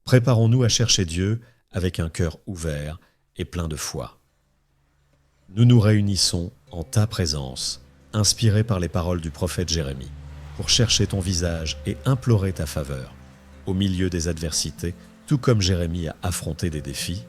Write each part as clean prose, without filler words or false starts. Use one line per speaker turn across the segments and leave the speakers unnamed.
Préparons-nous à chercher Dieu avec un cœur ouvert et plein de foi. Nous nous réunissons en ta présence, inspirés par les paroles du prophète Jérémie, pour chercher ton visage et implorer ta faveur. Au milieu des adversités, tout comme Jérémie a affronté des défis,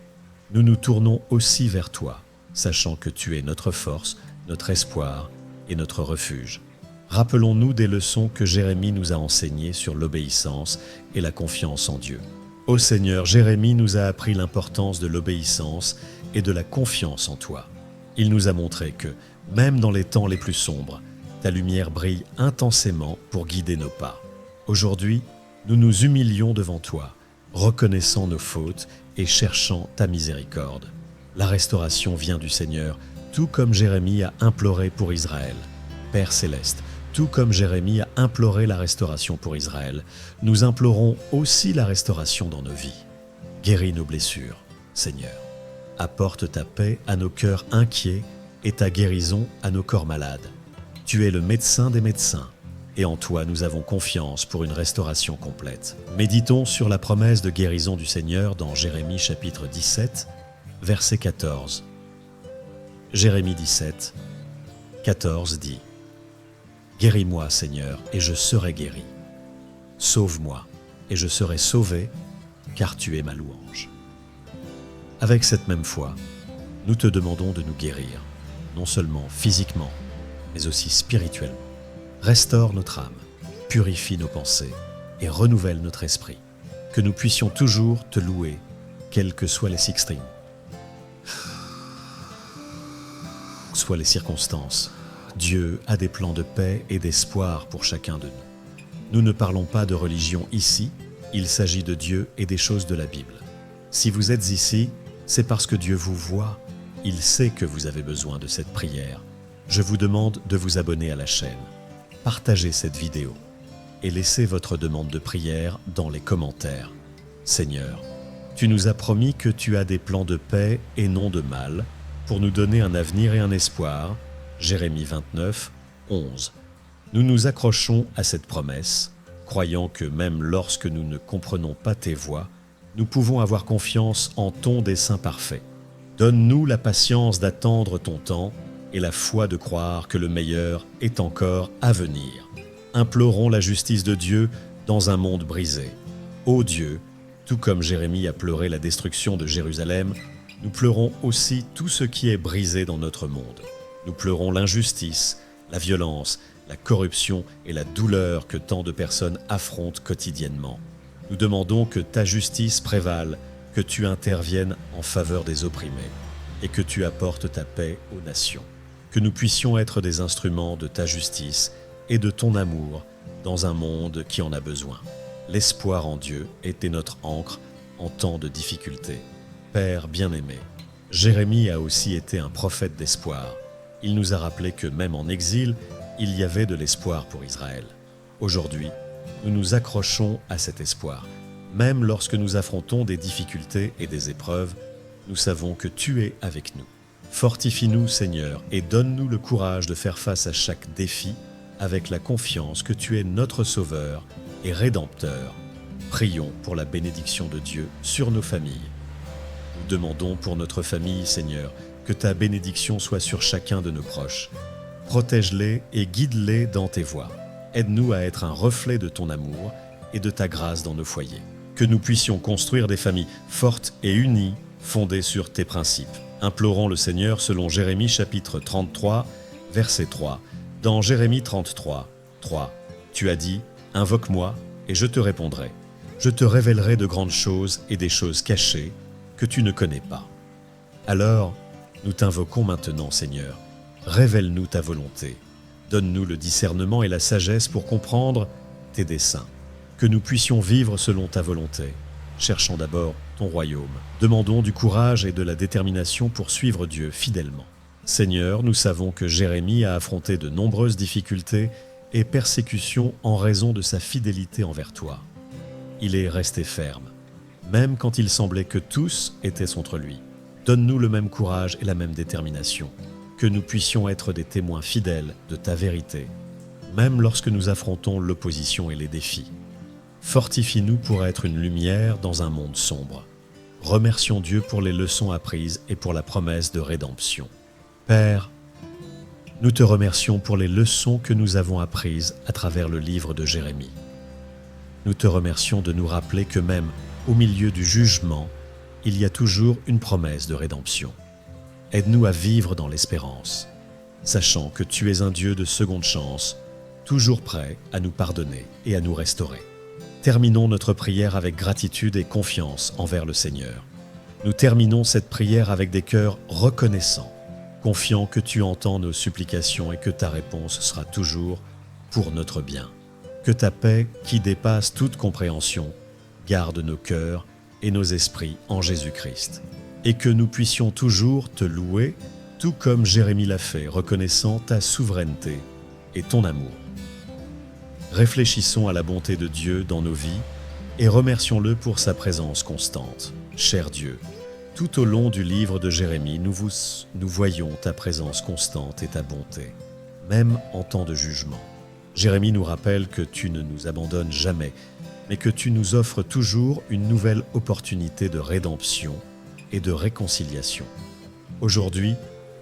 nous nous tournons aussi vers toi, sachant que tu es notre force, notre espoir et notre refuge. Rappelons-nous des leçons que Jérémie nous a enseignées sur l'obéissance et la confiance en Dieu. Ô Seigneur, Jérémie nous a appris l'importance de l'obéissance et de la confiance en toi. Il nous a montré que, même dans les temps les plus sombres, ta lumière brille intensément pour guider nos pas. Aujourd'hui, nous nous humilions devant toi, reconnaissant nos fautes et cherchant ta miséricorde. La restauration vient du Seigneur, tout comme Jérémie a imploré pour Israël. Père céleste, tout comme Jérémie a imploré la restauration pour Israël, nous implorons aussi la restauration dans nos vies. Guéris nos blessures, Seigneur. Apporte ta paix à nos cœurs inquiets et ta guérison à nos corps malades. Tu es le médecin des médecins, et en toi nous avons confiance pour une restauration complète. Méditons sur la promesse de guérison du Seigneur dans Jérémie chapitre 17, verset 14. Jérémie 17, 14 dit « Guéris-moi, Seigneur, et je serai guéri. Sauve-moi, et je serai sauvé, car tu es ma louange. » Avec cette même foi, nous te demandons de nous guérir, non seulement physiquement, mais aussi spirituellement. Restaure notre âme, purifie nos pensées et renouvelle notre esprit, que nous puissions toujours te louer, quels que soient les sixtines, soient les circonstances. Dieu a des plans de paix et d'espoir pour chacun de nous. Nous ne parlons pas de religion ici, il s'agit de Dieu et des choses de la Bible. Si vous êtes ici, c'est parce que Dieu vous voit. Il sait que vous avez besoin de cette prière. Je vous demande de vous abonner à la chaîne. Partagez cette vidéo et laissez votre demande de prière dans les commentaires. Seigneur, tu nous as promis que tu as des plans de paix et non de mal pour nous donner un avenir et un espoir. Jérémie 29, 11. Nous nous accrochons à cette promesse, croyant que même lorsque nous ne comprenons pas tes voies, nous pouvons avoir confiance en ton dessein parfait. Donne-nous la patience d'attendre ton temps et la foi de croire que le meilleur est encore à venir. Implorons la justice de Dieu dans un monde brisé. Ô Dieu, tout comme Jérémie a pleuré la destruction de Jérusalem, nous pleurons aussi tout ce qui est brisé dans notre monde. Nous pleurons l'injustice, la violence, la corruption et la douleur que tant de personnes affrontent quotidiennement. Nous demandons que ta justice prévale, que tu interviennes en faveur des opprimés et que tu apportes ta paix aux nations. Que nous puissions être des instruments de ta justice et de ton amour dans un monde qui en a besoin. L'espoir en Dieu était notre ancre en temps de difficulté. Père bien-aimé, Jérémie a aussi été un prophète d'espoir. Il nous a rappelé que même en exil, il y avait de l'espoir pour Israël. Aujourd'hui, nous nous accrochons à cet espoir. Même lorsque nous affrontons des difficultés et des épreuves, nous savons que tu es avec nous. Fortifie-nous, Seigneur, et donne-nous le courage de faire face à chaque défi avec la confiance que tu es notre Sauveur et Rédempteur. Prions pour la bénédiction de Dieu sur nos familles. Nous demandons pour notre famille, Seigneur, que ta bénédiction soit sur chacun de nos proches. Protège-les et guide-les dans tes voies. Aide-nous à être un reflet de ton amour et de ta grâce dans nos foyers. Que nous puissions construire des familles fortes et unies, fondées sur tes principes. Implorons le Seigneur selon Jérémie chapitre 33, verset 3. Dans Jérémie 33, 3, tu as dit « Invoque-moi et je te répondrai. Je te révélerai de grandes choses et des choses cachées que tu ne connais pas. » Alors, nous t'invoquons maintenant, Seigneur. Révèle-nous ta volonté. Donne-nous le discernement et la sagesse pour comprendre tes desseins. Que nous puissions vivre selon ta volonté. Cherchons d'abord ton royaume. Demandons du courage et de la détermination pour suivre Dieu fidèlement. Seigneur, nous savons que Jérémie a affronté de nombreuses difficultés et persécutions en raison de sa fidélité envers toi. Il est resté ferme, même quand il semblait que tous étaient contre lui. Donne-nous le même courage et la même détermination, que nous puissions être des témoins fidèles de ta vérité, même lorsque nous affrontons l'opposition et les défis. Fortifie-nous pour être une lumière dans un monde sombre. Remercions Dieu pour les leçons apprises et pour la promesse de rédemption. Père, nous te remercions pour les leçons que nous avons apprises à travers le livre de Jérémie. Nous te remercions de nous rappeler que même au milieu du jugement, il y a toujours une promesse de rédemption. Aide-nous à vivre dans l'espérance, sachant que tu es un Dieu de seconde chance, toujours prêt à nous pardonner et à nous restaurer. Terminons notre prière avec gratitude et confiance envers le Seigneur. Nous terminons cette prière avec des cœurs reconnaissants, confiants que tu entends nos supplications et que ta réponse sera toujours pour notre bien. Que ta paix, qui dépasse toute compréhension, garde nos cœurs et nos esprits en Jésus-Christ, et que nous puissions toujours te louer, tout comme Jérémie l'a fait, reconnaissant ta souveraineté et ton amour. Réfléchissons à la bonté de Dieu dans nos vies et remercions-le pour sa présence constante. Cher Dieu, tout au long du livre de Jérémie, nous voyons ta présence constante et ta bonté, même en temps de jugement. Jérémie nous rappelle que tu ne nous abandonnes jamais, mais que tu nous offres toujours une nouvelle opportunité de rédemption et de réconciliation. Aujourd'hui,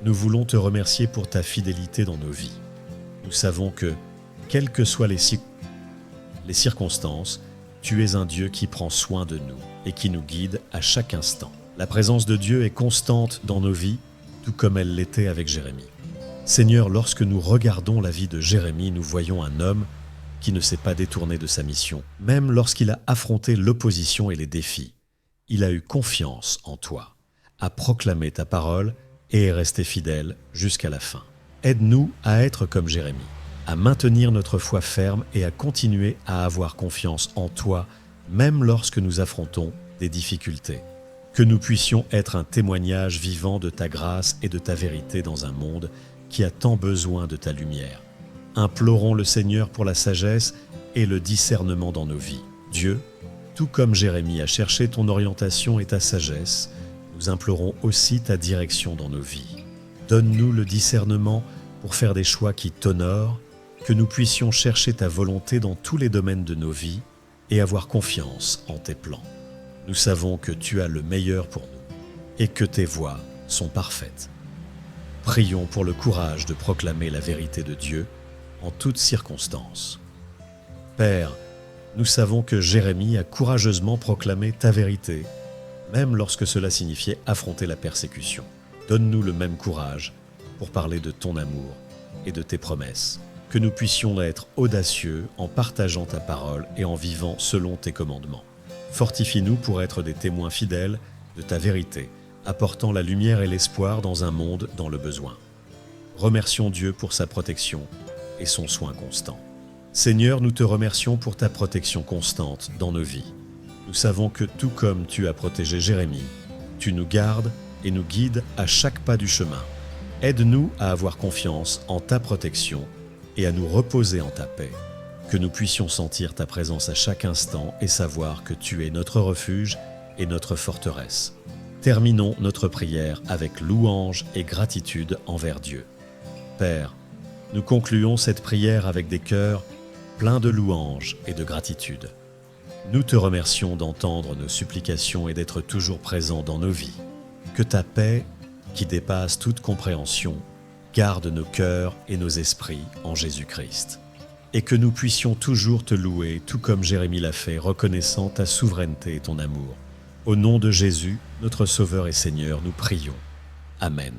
nous voulons te remercier pour ta fidélité dans nos vies. Nous savons que, quelles que soient les circonstances, tu es un Dieu qui prend soin de nous et qui nous guide à chaque instant. La présence de Dieu est constante dans nos vies, tout comme elle l'était avec Jérémie. Seigneur, lorsque nous regardons la vie de Jérémie, nous voyons un homme qui ne s'est pas détourné de sa mission. Même lorsqu'il a affronté l'opposition et les défis, il a eu confiance en toi, a proclamé ta parole et est resté fidèle jusqu'à la fin. Aide-nous à être comme Jérémie, à maintenir notre foi ferme et à continuer à avoir confiance en toi, même lorsque nous affrontons des difficultés. Que nous puissions être un témoignage vivant de ta grâce et de ta vérité dans un monde qui a tant besoin de ta lumière. Implorons le Seigneur pour la sagesse et le discernement dans nos vies. Dieu, tout comme Jérémie a cherché ton orientation et ta sagesse, nous implorons aussi ta direction dans nos vies. Donne-nous le discernement pour faire des choix qui t'honorent, que nous puissions chercher ta volonté dans tous les domaines de nos vies et avoir confiance en tes plans. Nous savons que tu as le meilleur pour nous et que tes voies sont parfaites. Prions pour le courage de proclamer la vérité de Dieu en toutes circonstances. Père, nous savons que Jérémie a courageusement proclamé ta vérité, même lorsque cela signifiait affronter la persécution. Donne-nous le même courage pour parler de ton amour et de tes promesses, que nous puissions être audacieux en partageant ta parole et en vivant selon tes commandements. Fortifie-nous pour être des témoins fidèles de ta vérité, apportant la lumière et l'espoir dans un monde dans le besoin. Remercions Dieu pour sa protection et son soin constant. Seigneur, nous te remercions pour ta protection constante dans nos vies. Nous savons que tout comme tu as protégé Jérémie, tu nous gardes et nous guides à chaque pas du chemin. Aide-nous à avoir confiance en ta protection et à nous reposer en ta paix, que nous puissions sentir ta présence à chaque instant et savoir que tu es notre refuge et notre forteresse. Terminons notre prière avec louange et gratitude envers Dieu. Père, nous concluons cette prière avec des cœurs pleins de louange et de gratitude. Nous te remercions d'entendre nos supplications et d'être toujours présent dans nos vies. Que ta paix, qui dépasse toute compréhension, garde nos cœurs et nos esprits en Jésus-Christ. Et que nous puissions toujours te louer, tout comme Jérémie l'a fait, reconnaissant ta souveraineté et ton amour. Au nom de Jésus, notre Sauveur et Seigneur, nous prions. Amen.